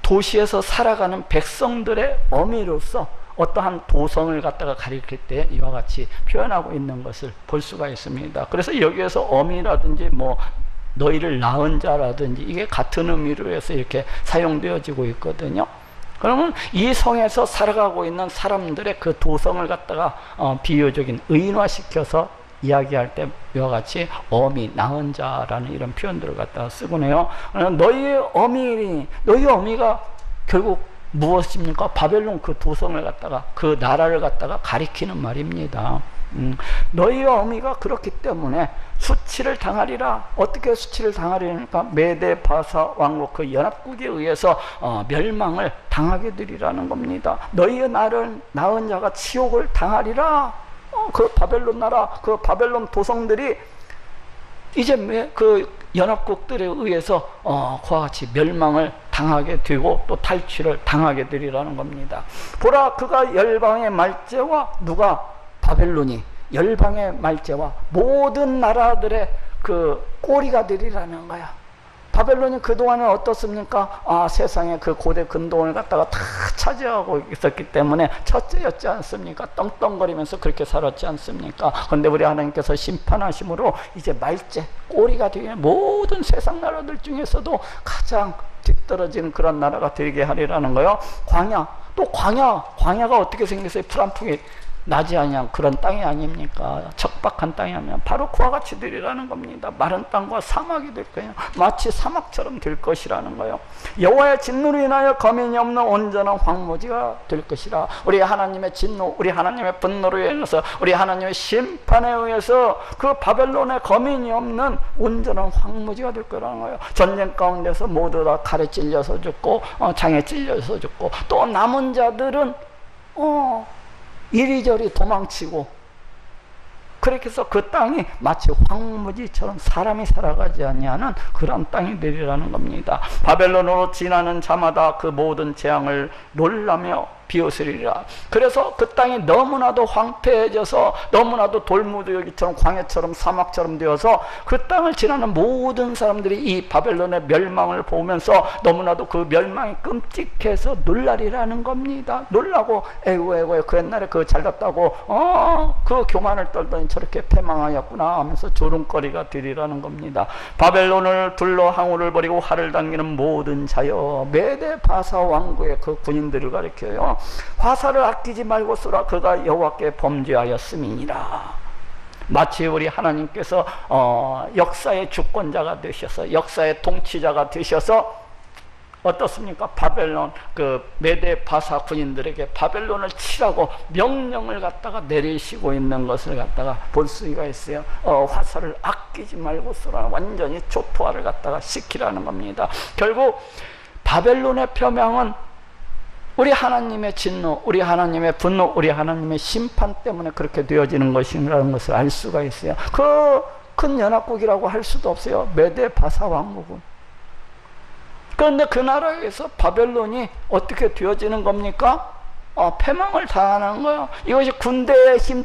도시에서 살아가는 백성들의 어미로서 어떠한 도성을 갖다가 가리킬 때 이와 같이 표현하고 있는 것을 볼 수가 있습니다. 그래서 여기에서 어미라든지 뭐 너희를 낳은 자라든지 이게 같은 의미로 해서 이렇게 사용되어지고 있거든요. 그러면 이 성에서 살아가고 있는 사람들의 그 도성을 갖다가 비유적인 의인화시켜서 이야기할 때 이와 같이 어미, 낳은 자라는 이런 표현들을 갖다가 쓰곤 해요. 너희의 어미가 결국 무엇입니까? 바벨론 그 도성을 갖다가, 그 나라를 갖다가 가리키는 말입니다. 너희의 어미가 그렇기 때문에 수치를 당하리라. 어떻게 수치를 당하리니까 메데 바사 왕국 그 연합국에 의해서 멸망을 당하게 되리라는 겁니다. 너희의 낳은 자가 치욕을 당하리라. 그 바벨론 나라, 그 바벨론 도성들이 이제 그 연합국들에 의해서 그와 같이 멸망을 당하게 되고 또 탈취를 당하게 되리라는 겁니다. 보라 그가 열방의 말재와, 누가? 바벨론이 열방의 말재와 모든 나라들의 그 꼬리가 되리라는 거야. 바벨론이 그동안은 어떻습니까? 세상에 그 고대 근동을 갖다가 다 차지하고 있었기 때문에 첫째였지 않습니까? 떵떵거리면서 그렇게 살았지 않습니까? 그런데 우리 하나님께서 심판하심으로 이제 말째, 꼬리가 되게 모든 세상 나라들 중에서도 가장 뒤떨어지는 그런 나라가 되게 하리라는 거요. 광야가 어떻게 생겼어요? 풀 한 폭이 나지 아니한 그런 땅이 아닙니까? 척박한 땅이 아니면 바로 그와 같이 되리라는 겁니다. 마른 땅과 사막이 될 거예요. 마치 사막처럼 될 것이라는 거예요. 여호와의 진노로 인하여 거민이 없는 온전한 황무지가 될 것이라. 우리 하나님의 진노, 우리 하나님의 분노로 인해서, 우리 하나님의 심판에 의해서 그 바벨론의 거민이 없는 온전한 황무지가 될 거라는 거예요. 전쟁 가운데서 모두 다 칼에 찔려서 죽고 창에 찔려서 죽고, 또 남은 자들은 이리저리 도망치고, 그렇게 해서 그 땅이 마치 황무지처럼 사람이 살아가지 아니하는 그런 땅이 되리라는 겁니다. 바벨론으로 지나는 자마다 그 모든 재앙을 놀라며 비웃으리라. 그래서 그 땅이 너무나도 황폐해져서 너무나도 돌무더기처럼 광야처럼 사막처럼 되어서 그 땅을 지나는 모든 사람들이 이 바벨론의 멸망을 보면서 너무나도 그 멸망이 끔찍해서 놀라리라는 겁니다. 놀라고 에이구 그 옛날에 그 잘났다고 그 교만을 떨더니 저렇게 패망하였구나 하면서 조롱거리가 되리라는 겁니다. 바벨론을 둘러 항우를 벌이고 활을 당기는 모든 자여, 메대 바사 왕국의 그 군인들을 가리켜요. 화살을 아끼지 말고 쏘라. 그가 여호와께 범죄하였음이니라. 마치 우리 하나님께서 역사의 주권자가 되셔서, 역사의 통치자가 되셔서 어떻습니까? 바벨론 그 메대 바사 군인들에게 바벨론을 치라고 명령을 갖다가 내리시고 있는 것을 갖다가 볼 수가 있어요. 화살을 아끼지 말고 쏘라. 완전히 초토화를 갖다가 시키라는 겁니다. 결국 바벨론의 표명은 우리 하나님의 진노, 우리 하나님의 분노, 우리 하나님의 심판 때문에 그렇게 되어지는 것이라는 것을 알 수가 있어요. 그 큰 연합국이라고 할 수도 없어요. 메대 바사 왕국은. 그런데 그 나라에서 바벨론이 어떻게 되어지는 겁니까? 패망을 당하는 거예요. 이것이 군대의 힘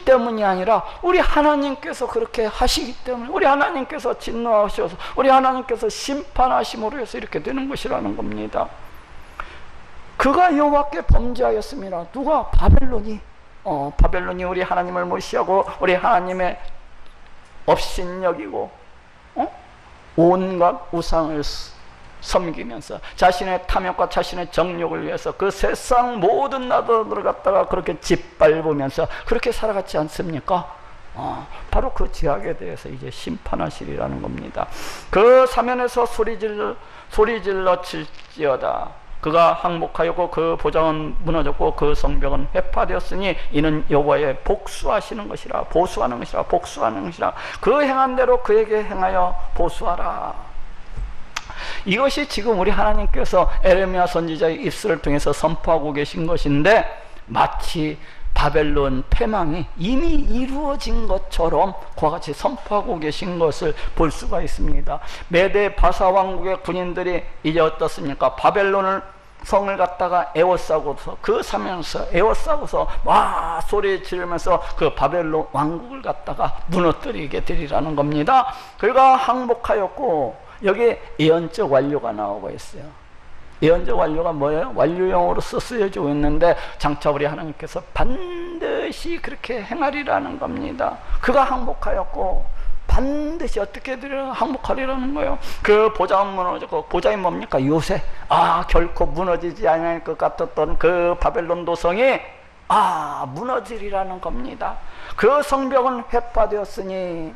때문이 아니라 우리 하나님께서 그렇게 하시기 때문에, 우리 하나님께서 진노하셔서, 우리 하나님께서 심판하심으로 해서 이렇게 되는 것이라는 겁니다. 그가 여호와께 범죄하였습니다. 누가? 바벨론이. 바벨론이 우리 하나님을 무시하고 우리 하나님의 업신여기고 온갖 우상을 섬기면서 자신의 탐욕과 자신의 정욕을 위해서 그 세상 모든 나라들을 갖다가 그렇게 짓밟으면서 그렇게 살아갔지 않습니까? 바로 그 죄악에 대해서 이제 심판하시리라는 겁니다. 그 사면에서 소리질러 칠지어다. 그가 항복하였고 그 보장은 무너졌고 그 성벽은 회파되었으니 이는 여호와의 복수하시는 것이라. 보수하는 것이라. 복수하는 것이라. 그 행한 대로 그에게 행하여 보수하라. 이것이 지금 우리 하나님께서 에레미야 선지자의 입술을 통해서 선포하고 계신 것인데, 마치 바벨론 패망이 이미 이루어진 것처럼 그와 같이 선포하고 계신 것을 볼 수가 있습니다. 메대 바사 왕국의 군인들이 이제 어떻습니까? 바벨론을 성을 갖다가 에워싸고서 그 사면서 에워싸고서 와 소리 지르면서 그 바벨론 왕국을 갖다가 무너뜨리게 되리라는 겁니다. 그가 항복하였고, 여기 예언적 완료가 나오고 있어요. 예언적 완료가 뭐예요? 완료형으로서 쓰여지고 있는데 장차 우리 하나님께서 반드시 그렇게 행하리라는 겁니다. 그가 항복하였고 반드시 어떻게 항복하리라는 거예요. 그 보좌는 무너졌고, 보좌이 뭡니까? 요새. 결코 무너지지 않을 것 같았던 그 바벨론 도성이 무너지리라는 겁니다. 그 성벽은 회파되었으니,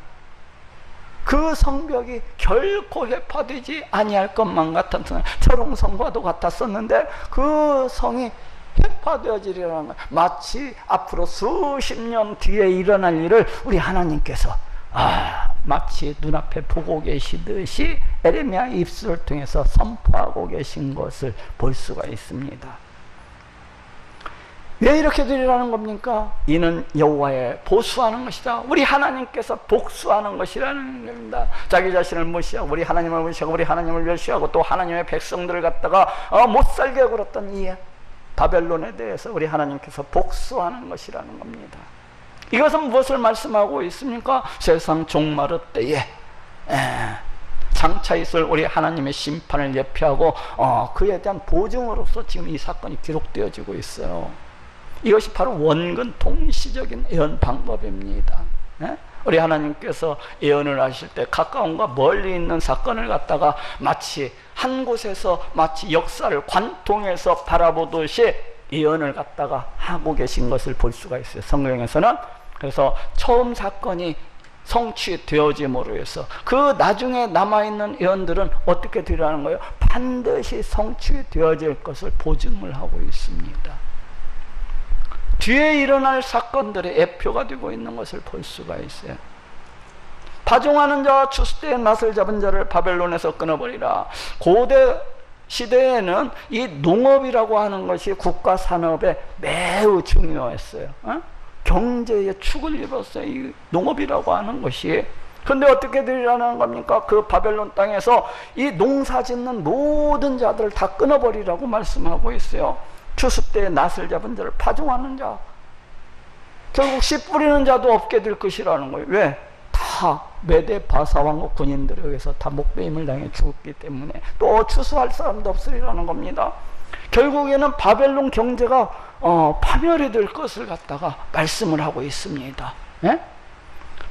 그 성벽이 결코 회파되지 아니할 것만 같았어요. 철옹성과도 같았었는데 그 성이 회파되어지리라는 거예요. 마치 앞으로 수십 년 뒤에 일어날 일을 우리 하나님께서 마치 눈앞에 보고 계시듯이 에레미야 입술을 통해서 선포하고 계신 것을 볼 수가 있습니다. 왜 이렇게 되리라는 겁니까? 이는 여호와의 보수하는 것이다. 우리 하나님께서 복수하는 것이라는 겁니다. 자기 자신을 무시하고 우리 하나님을 무시하고 우리 하나님을 멸시하고 또 하나님의 백성들을 갖다가 못살게 굴었던 이 바벨론에 대해서 우리 하나님께서 복수하는 것이라는 겁니다. 이것은 무엇을 말씀하고 있습니까? 세상 종말의 때에 장차 있을 우리 하나님의 심판을 예표하고 그에 대한 보증으로서 지금 이 사건이 기록되어지고 있어요. 이것이 바로 원근 통시적인 예언 방법입니다. 우리 하나님께서 예언을 하실 때 가까움과 멀리 있는 사건을 갖다가 마치 한 곳에서 마치 역사를 관통해서 바라보듯이 예언을 갖다가 하고 계신 것을 볼 수가 있어요. 성경에서는. 그래서 처음 사건이 성취되어짐으로 해서 그 나중에 남아있는 예언들은 어떻게 되라는 거예요? 반드시 성취되어질 것을 보증을 하고 있습니다. 뒤에 일어날 사건들의 예표가 되고 있는 것을 볼 수가 있어요. 파종하는 자와 추수때에 낫을 잡은 자를 바벨론에서 끊어버리라. 고대 시대에는 이 농업이라고 하는 것이 국가 산업에 매우 중요했어요. 경제의 축을 이뤘어요. 이 농업이라고 하는 것이. 근데 어떻게 되리라는 겁니까? 그 바벨론 땅에서 이 농사 짓는 모든 자들을 다 끊어버리라고 말씀하고 있어요. 추수 때 낫을 잡은 자를 파종하는 자, 결국 씨 뿌리는 자도 없게 될 것이라는 거예요. 왜? 다 메대 바사왕국 군인들에 의해서 다 목배임을 당해 죽었기 때문에 또 추수할 사람도 없으리라는 겁니다. 결국에는 바벨론 경제가 파멸이 될 것을 갖다가 말씀을 하고 있습니다. 예?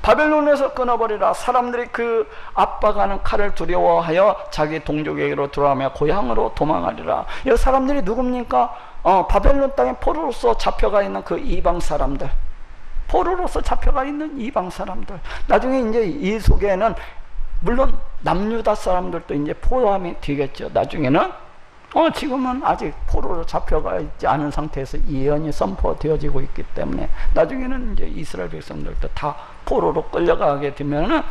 바벨론에서 끊어버리라. 사람들이 그 압박하는 칼을 두려워하여 자기 동족에게로 돌아가며 고향으로 도망하리라. 이 사람들이 누굽니까? 바벨론 땅에 포로로서 잡혀가 있는 그 이방 사람들, 포로로서 잡혀가 있는 이방 사람들. 나중에 이제 이 속에는 물론 남유다 사람들도 이제 포함이 되겠죠. 나중에는 지금은 아직 포로로 잡혀가 있지 않은 상태에서 예언이 선포되어지고 있기 때문에 나중에는 이제 이스라엘 백성들도 다 포로로 끌려가게 되면은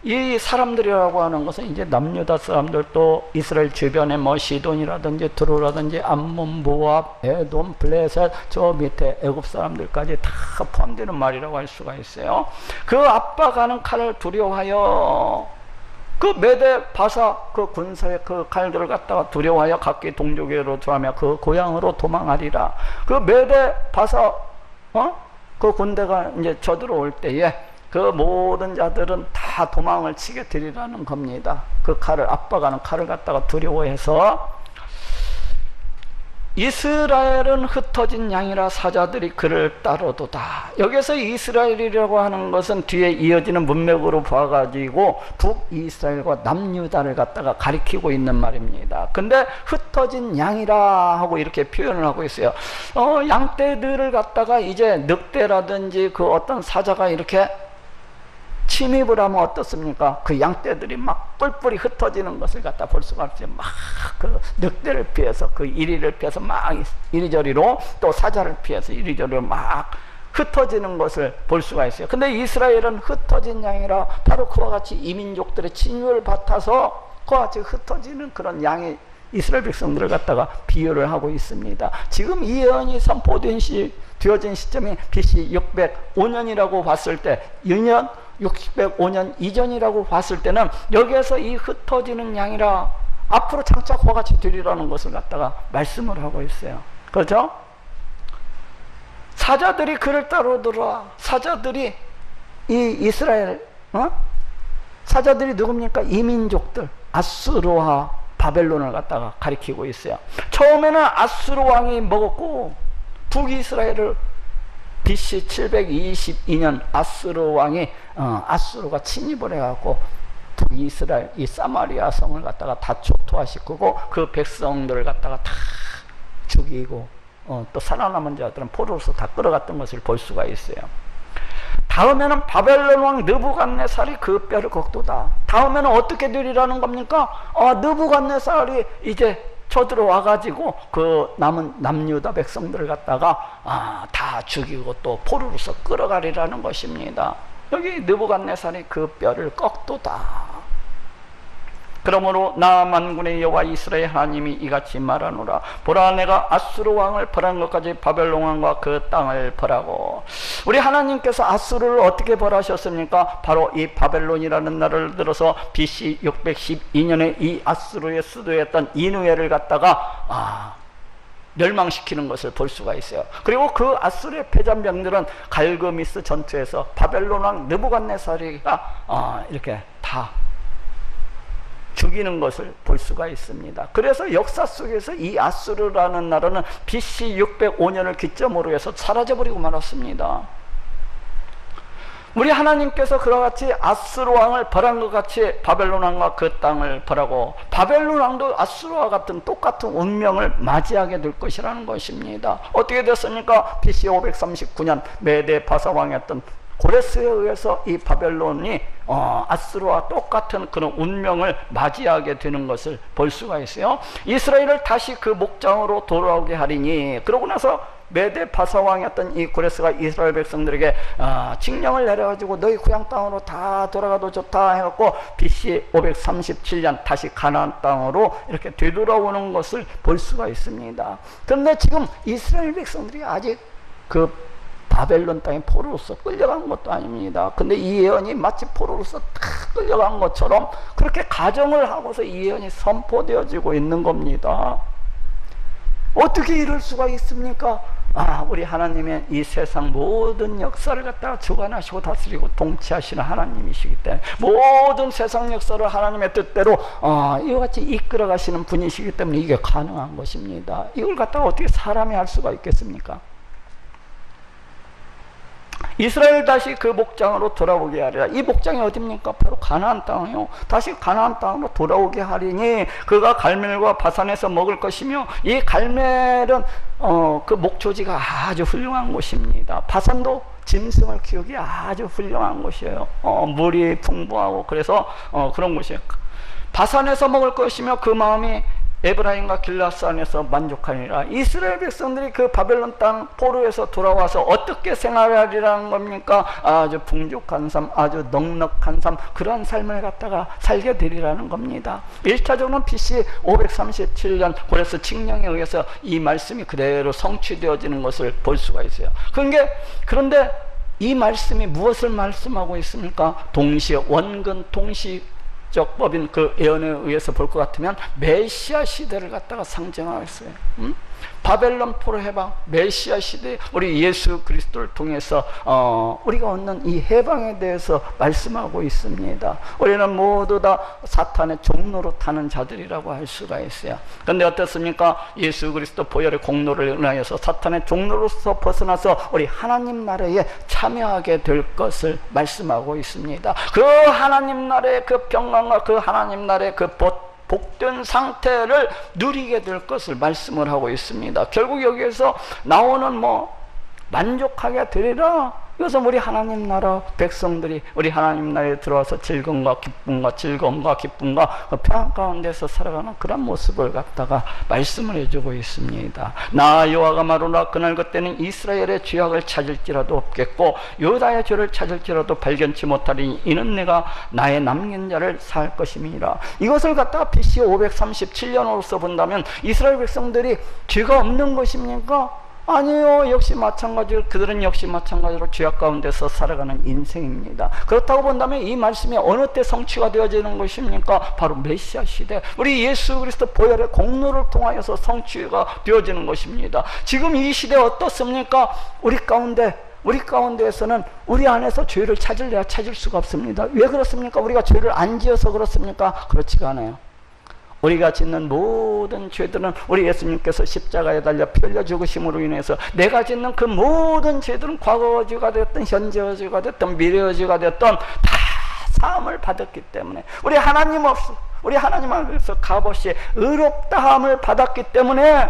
이 사람들이라고 하는 것은 이제 남유다 사람들도 이스라엘 주변에 뭐 시돈이라든지 두로라든지 암몬, 모압, 에돔, 블레셋, 저 밑에 애굽 사람들까지 다 포함되는 말이라고 할 수가 있어요. 그 압박하는 칼을 두려워하여 그 메대 바사 그 군사의 그 칼들을 갖다가 두려워하여 각기 동족에게로 들어가며 그 고향으로 도망하리라. 그 메대 바사 그 군대가 이제 쳐들어올 때에 그 모든 자들은 다 도망을 치게 되리라는 겁니다. 그 칼을 압박하는 칼을 갖다가 두려워해서 이스라엘은 흩어진 양이라 사자들이 그를 따르도다. 여기서 이스라엘이라고 하는 것은 뒤에 이어지는 문맥으로 봐가지고 북이스라엘과 남유다를 갖다가 가리키고 있는 말입니다. 근데 흩어진 양이라 하고 이렇게 표현을 하고 있어요. 양떼들을 갖다가 이제 늑대라든지 그 어떤 사자가 이렇게 침입을 하면 어떻습니까? 그 양떼들이 막 뿔뿔이 흩어지는 것을 갖다 볼 수가 없어요. 막 그 늑대를 피해서 그 이리를 피해서 막 이리저리로 또 사자를 피해서 이리저리로 막 흩어지는 것을 볼 수가 있어요. 근데 이스라엘은 흩어진 양이라 바로 그와 같이 이민족들의侵略을 받아서 그와 같이 흩어지는 그런 양이 이스라엘 백성들을 갖다가 비유를 하고 있습니다. 지금 이 예언이 선포되어진 시점이 BC 605년이라고 봤을 때 605년 이전이라고 봤을 때는 여기에서 이 흩어지는 양이라 앞으로 장차 그와 같이 되리라는 것을 갖다가 말씀을 하고 있어요. 그렇죠? 사자들이 그를 따르더라. 사자들이 이 이스라엘 사자들이 누굽니까? 이민족들 아수르와 바벨론을 갖다가 가리키고 있어요. 처음에는 아수르 왕이 먹었고 북이스라엘을 BC 722년 아수르 왕이 아수르가 침입을 해갖고 북이스라엘 이 사마리아 성을 갖다가 다 초토화시키고 그 백성들을 갖다가 다 죽이고 또 살아남은 자들은 포로로서 다 끌어갔던 것을 볼 수가 있어요. 다음에는 바벨론 왕 느부갓네살이 그 뼈를 걷도다. 다음에는 어떻게 되리라는 겁니까? 느부갓네살이 이제 쳐들어와 가지고 그 남은 남유다 백성들을 갖다가 다 죽이고 또 포로로서 끌어가리라는 것입니다. 여기 느부갓네살이 그 뼈를 꺾도다. 그러므로 나 만군의 여호와 이스라엘 하나님이 이같이 말하노라. 보라, 내가 아수르 왕을 벌한 것까지 바벨론 왕과 그 땅을 벌하고. 우리 하나님께서 아수르를 어떻게 벌하셨습니까? 바로 이 바벨론이라는 나라를 들어서 BC 612년에 이 아수르의 수도였던 이누에를 갖다가 멸망시키는 것을 볼 수가 있어요. 그리고 그 아수르의 패잔병들은 갈그미스 전투에서 바벨론 왕 느부갓네살이가 이렇게 다 죽이는 것을 볼 수가 있습니다. 그래서 역사 속에서 이 아수르라는 나라는 BC 605년을 기점으로 해서 사라져버리고 말았습니다. 우리 하나님께서 그와 같이 아수르 왕을 벌한 것 같이 바벨론 왕과 그 땅을 벌하고 바벨론 왕도 아수르와 같은 똑같은 운명을 맞이하게 될 것이라는 것입니다. 어떻게 됐습니까? BC 539년 메대 바사 왕이었던 고레스에 의해서 이 바벨론이 아수르와 똑같은 그런 운명을 맞이하게 되는 것을 볼 수가 있어요. 이스라엘을 다시 그 목장으로 돌아오게 하리니. 그러고 나서 메대 바사 왕이었던 이 고레스가 이스라엘 백성들에게 칙령을 내려가지고 너희 고향 땅으로 다 돌아가도 좋다 해갖고 BC 537년 다시 가나안 땅으로 이렇게 되돌아오는 것을 볼 수가 있습니다. 그런데 지금 이스라엘 백성들이 아직 그 바벨론 땅에 포로로서 끌려간 것도 아닙니다. 근데 이 예언이 마치 포로로서 탁 끌려간 것처럼 그렇게 가정을 하고서 이 예언이 선포되어지고 있는 겁니다. 어떻게 이럴 수가 있습니까? 우리 하나님의 이 세상 모든 역사를 갖다가 주관하시고 다스리고 통치하시는 하나님이시기 때문에, 모든 세상 역사를 하나님의 뜻대로 이와 같이 이끌어 가시는 분이시기 때문에 이게 가능한 것입니다. 이걸 갖다가 어떻게 사람이 할 수가 있겠습니까? 이스라엘 다시 그 목장으로 돌아오게 하리라. 이 목장이 어디입니까? 바로 가나안 땅이요. 다시 가나안 땅으로 돌아오게 하리니 그가 갈멜과 바산에서 먹을 것이며, 이 갈멜은 그 목초지가 아주 훌륭한 곳입니다. 바산도 짐승을 키우기 아주 훌륭한 곳이에요. 물이 풍부하고 그래서 그런 곳이에요. 바산에서 먹을 것이며 그 마음이 에브라임과 길라산에서 만족하니라. 이스라엘 백성들이 그 바벨론 땅 포로에서 돌아와서 어떻게 생활하리라는 겁니까? 아주 풍족한 삶, 아주 넉넉한 삶, 그런 삶을 갖다가 살게 되리라는 겁니다. 1차적으로는 BC 537년 고레스 칙령에 의해서 이 말씀이 그대로 성취되어지는 것을 볼 수가 있어요. 그런데 이 말씀이 무엇을 말씀하고 있습니까? 동시에 원근 동시적법인 그 예언에 의해서 볼 것 같으면 메시아 시대를 갖다가 상징하고 있어요. 바벨론 포로 해방, 메시아 시대, 우리 예수 그리스도를 통해서 우리가 얻는 이 해방에 대해서 말씀하고 있습니다. 우리는 모두 다 사탄의 종로로 타는 자들이라고 할 수가 있어요. 그런데 어떻습니까? 예수 그리스도 보혈의 공로를 인하여서 사탄의 종로로서 벗어나서 우리 하나님 나라에 참여하게 될 것을 말씀하고 있습니다. 그 하나님 나라의 그 평강과 그 하나님 나라의 그 복된 상태를 누리게 될 것을 말씀을 하고 있습니다. 결국 여기에서 나오는 만족하게 되리라. 이것은 우리 하나님 나라 백성들이 우리 하나님 나라에 들어와서 즐거움과 기쁨과 평안 가운데서 살아가는 그런 모습을 갖다가 말씀을 해주고 있습니다. 나 여호와가 말하노라. 그날 그때는 이스라엘의 죄악을 찾을지라도 없겠고 유다의 죄를 찾을지라도 발견치 못하리니 이는 내가 나의 남긴 자를 사할 것임이니라. 이것을 갖다가 BC 537년으로서 본다면 이스라엘 백성들이 죄가 없는 것입니까? 아니요. 역시 마찬가지로 그들은 역시 마찬가지로 죄악 가운데서 살아가는 인생입니다. 그렇다고 본다면 이 말씀이 어느 때 성취가 되어지는 것입니까? 바로 메시아 시대, 우리 예수 그리스도 보혈의 공로를 통하여서 성취가 되어지는 것입니다. 지금 이 시대 어떻습니까? 우리 가운데에서는 우리 안에서 죄를 찾을래야 찾을 수가 없습니다. 왜 그렇습니까? 우리가 죄를 안 지어서 그렇습니까? 그렇지가 않아요. 우리가 짓는 모든 죄들은 우리 예수님께서 십자가에 달려 피 흘려 죽으심으로 인해서 내가 짓는 그 모든 죄들은 과거 죄가 됐든 현재 죄가 됐든 미래 죄가 됐든 다 사함을 받았기 때문에, 우리 하나님 앞에서 값없이 의롭다함을 받았기 때문에